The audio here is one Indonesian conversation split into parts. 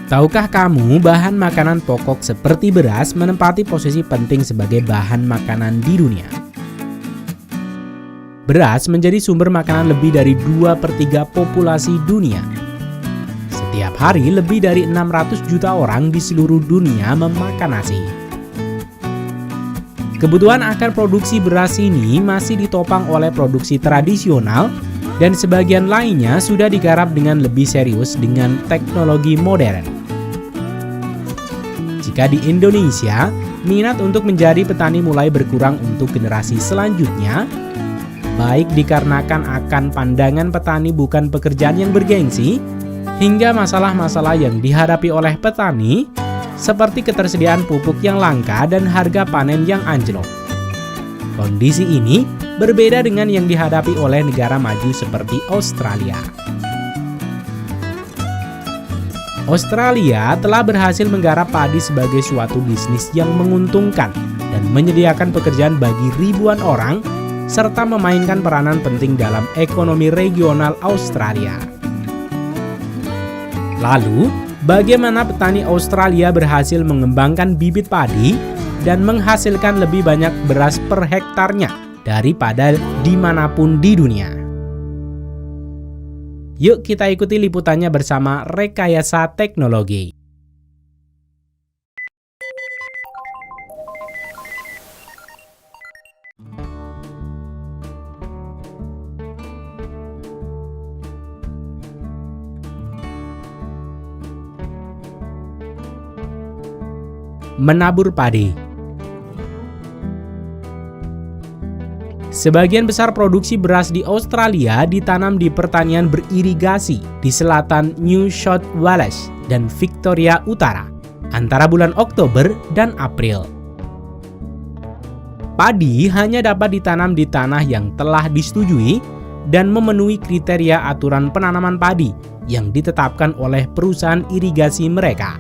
Tahukah kamu bahan makanan pokok seperti beras menempati posisi penting sebagai bahan makanan di dunia? Beras menjadi sumber makanan lebih dari 2/3 populasi dunia. Setiap hari lebih dari 600 juta orang di seluruh dunia memakan nasi. Kebutuhan akan produksi beras ini masih ditopang oleh produksi tradisional dan sebagian lainnya sudah digarap dengan lebih serius dengan teknologi modern. Jika di Indonesia, minat untuk menjadi petani mulai berkurang untuk generasi selanjutnya, baik dikarenakan akan pandangan petani bukan pekerjaan yang bergengsi, hingga masalah-masalah yang dihadapi oleh petani, seperti ketersediaan pupuk yang langka dan harga panen yang anjlok. Kondisi ini berbeda dengan yang dihadapi oleh negara maju seperti Australia. Australia telah berhasil menggarap padi sebagai suatu bisnis yang menguntungkan dan menyediakan pekerjaan bagi ribuan orang, serta memainkan peranan penting dalam ekonomi regional Australia. Lalu, bagaimana petani Australia berhasil mengembangkan bibit padi dan menghasilkan lebih banyak beras per hektarnya daripada dimanapun di dunia? Yuk kita ikuti liputannya bersama Rekayasa Teknologi. Menabur padi. Sebagian besar produksi beras di Australia ditanam di pertanian beririgasi di selatan New South Wales dan Victoria Utara antara bulan Oktober dan April. Padi hanya dapat ditanam di tanah yang telah disetujui dan memenuhi kriteria aturan penanaman padi yang ditetapkan oleh perusahaan irigasi mereka.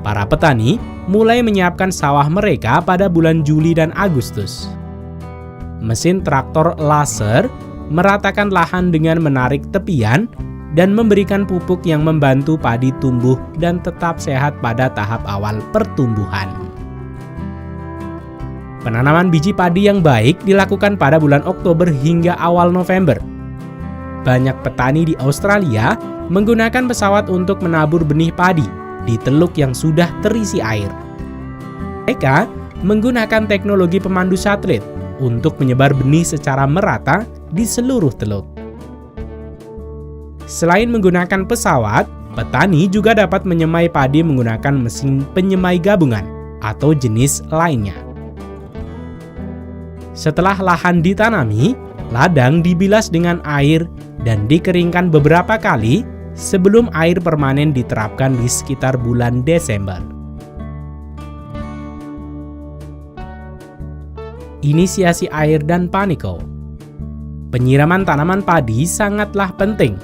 Para petani mulai menyiapkan sawah mereka pada bulan Juli dan Agustus. Mesin traktor laser meratakan lahan dengan menarik tepian dan memberikan pupuk yang membantu padi tumbuh dan tetap sehat pada tahap awal pertumbuhan. Penanaman biji padi yang baik dilakukan pada bulan Oktober hingga awal November. Banyak petani di Australia menggunakan pesawat untuk menabur benih padi di teluk yang sudah terisi air. Mereka menggunakan teknologi pemandu satelit untuk menyebar benih secara merata di seluruh teluk. Selain menggunakan pesawat, petani juga dapat menyemai padi menggunakan mesin penyemai gabungan atau jenis lainnya. Setelah lahan ditanami, ladang dibilas dengan air dan dikeringkan beberapa kali sebelum air permanen diterapkan di sekitar bulan Desember. Inisiasi air dan paniko. Penyiraman tanaman padi sangatlah penting.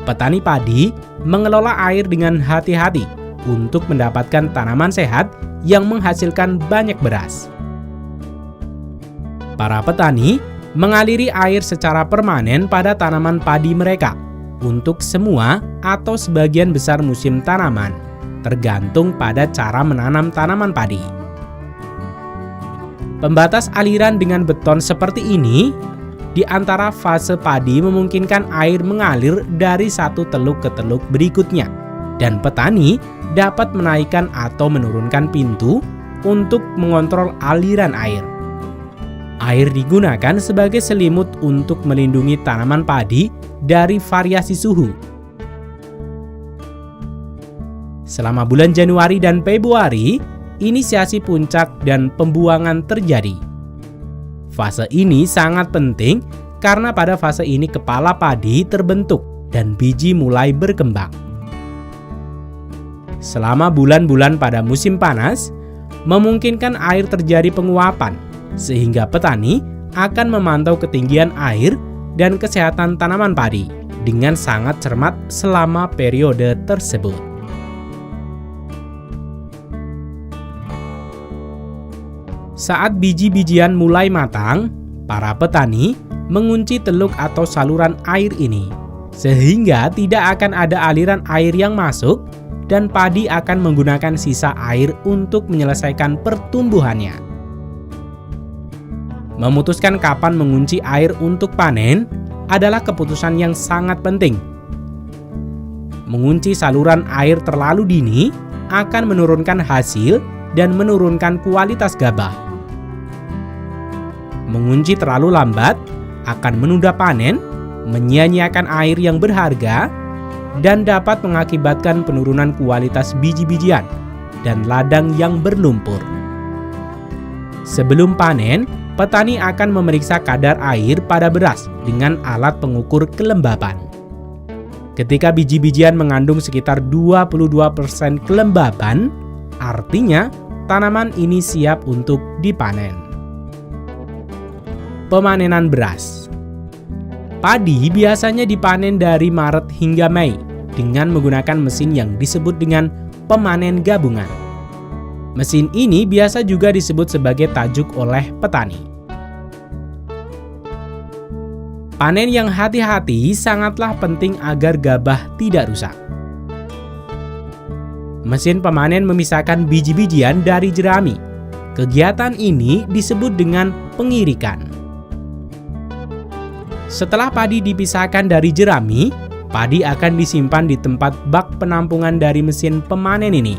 Petani padi mengelola air dengan hati-hati untuk mendapatkan tanaman sehat yang menghasilkan banyak beras. Para petani mengaliri air secara permanen pada tanaman padi mereka untuk semua atau sebagian besar musim tanaman, tergantung pada cara menanam tanaman padi. Pembatas aliran dengan beton seperti ini di antara fase padi memungkinkan air mengalir dari satu teluk ke teluk berikutnya, dan petani dapat menaikkan atau menurunkan pintu untuk mengontrol aliran air. Air digunakan sebagai selimut untuk melindungi tanaman padi dari variasi suhu. Selama bulan Januari dan Februari, inisiasi puncak dan pembuangan terjadi. Fase ini sangat penting karena pada fase ini kepala padi terbentuk dan biji mulai berkembang. Selama bulan-bulan pada musim panas, memungkinkan air terjadi penguapan, sehingga petani akan memantau ketinggian air dan kesehatan tanaman padi dengan sangat cermat selama periode tersebut. Saat biji-bijian mulai matang, para petani mengunci teluk atau saluran air ini sehingga tidak akan ada aliran air yang masuk dan padi akan menggunakan sisa air untuk menyelesaikan pertumbuhannya. Memutuskan kapan mengunci air untuk panen adalah keputusan yang sangat penting. Mengunci saluran air terlalu dini akan menurunkan hasil dan menurunkan kualitas gabah. Mengunci terlalu lambat akan menunda panen, menyia-nyiakan air yang berharga, dan dapat mengakibatkan penurunan kualitas biji-bijian dan ladang yang berlumpur. Sebelum panen, petani akan memeriksa kadar air pada beras dengan alat pengukur kelembaban. Ketika biji-bijian mengandung sekitar 22% kelembaban, artinya tanaman ini siap untuk dipanen. Pemanenan beras. Padi biasanya dipanen dari Maret hingga Mei dengan menggunakan mesin yang disebut dengan pemanen gabungan. Mesin ini biasa juga disebut sebagai tajuk oleh petani. Panen yang hati-hati sangatlah penting agar gabah tidak rusak. Mesin pemanen memisahkan biji-bijian dari jerami. Kegiatan ini disebut dengan pengirikan. Setelah padi dipisahkan dari jerami, padi akan disimpan di tempat bak penampungan dari mesin pemanen ini.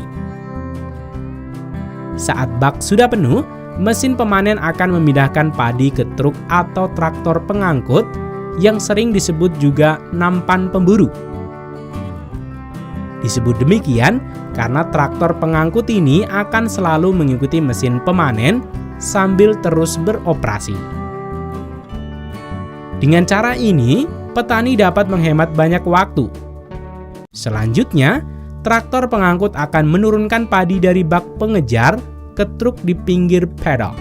Saat bak sudah penuh, mesin pemanen akan memindahkan padi ke truk atau traktor pengangkut yang sering disebut juga nampan pemburu. Disebut demikian karena traktor pengangkut ini akan selalu mengikuti mesin pemanen sambil terus beroperasi. Dengan cara ini, petani dapat menghemat banyak waktu. Selanjutnya, traktor pengangkut akan menurunkan padi dari bak pengejar ke truk di pinggir pedok.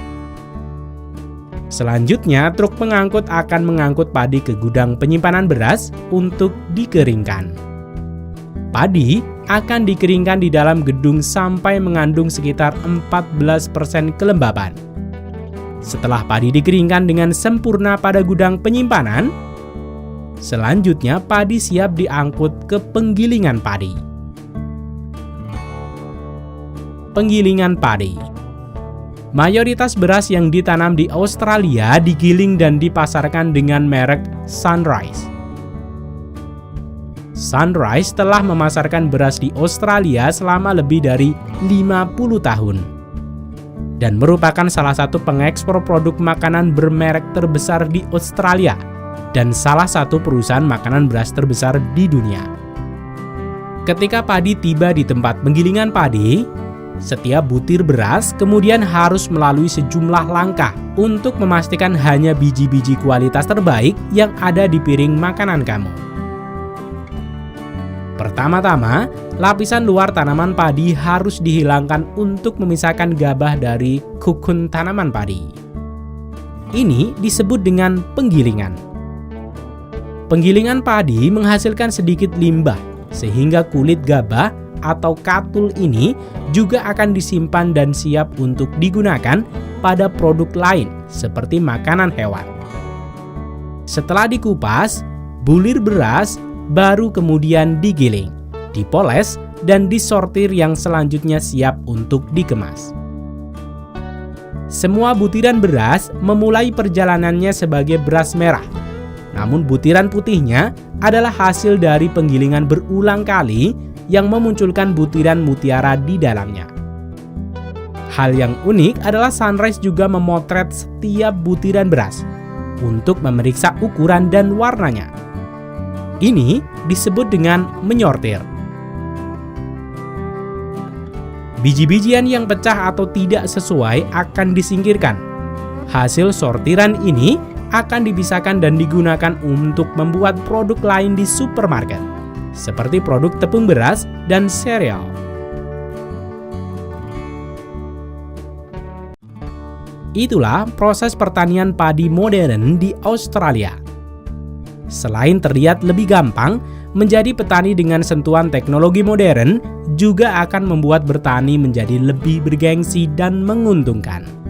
Selanjutnya, truk pengangkut akan mengangkut padi ke gudang penyimpanan beras untuk dikeringkan. Padi akan dikeringkan di dalam gedung sampai mengandung sekitar 14% kelembaban. Setelah padi dikeringkan dengan sempurna pada gudang penyimpanan, selanjutnya padi siap diangkut ke penggilingan padi. Penggilingan padi. Mayoritas beras yang ditanam di Australia digiling dan dipasarkan dengan merek Sunrise. Sunrise telah memasarkan beras di Australia selama lebih dari 50 tahun. Dan merupakan salah satu pengekspor produk makanan bermerek terbesar di Australia dan salah satu perusahaan makanan beras terbesar di dunia. Ketika padi tiba di tempat penggilingan padi, setiap butir beras kemudian harus melalui sejumlah langkah untuk memastikan hanya biji-biji kualitas terbaik yang ada di piring makanan kamu. Pertama-tama, lapisan luar tanaman padi harus dihilangkan untuk memisahkan gabah dari kukun tanaman padi. Ini disebut dengan penggilingan. Penggilingan padi menghasilkan sedikit limbah, sehingga kulit gabah atau katul ini juga akan disimpan dan siap untuk digunakan pada produk lain seperti makanan hewan. Setelah dikupas, bulir beras baru kemudian digiling, dipoles, dan disortir yang selanjutnya siap untuk dikemas. Semua butiran beras memulai perjalanannya sebagai beras merah, namun butiran putihnya adalah hasil dari penggilingan berulang kali yang memunculkan butiran mutiara di dalamnya. Hal yang unik adalah Sunrise juga memotret setiap butiran beras untuk memeriksa ukuran dan warnanya. Ini disebut dengan menyortir. Biji-bijian yang pecah atau tidak sesuai akan disingkirkan. Hasil sortiran ini akan dipisahkan dan digunakan untuk membuat produk lain di supermarket, seperti produk tepung beras dan sereal. Itulah proses pertanian padi modern di Australia. Selain terlihat lebih gampang, menjadi petani dengan sentuhan teknologi modern juga akan membuat bertani menjadi lebih bergengsi dan menguntungkan.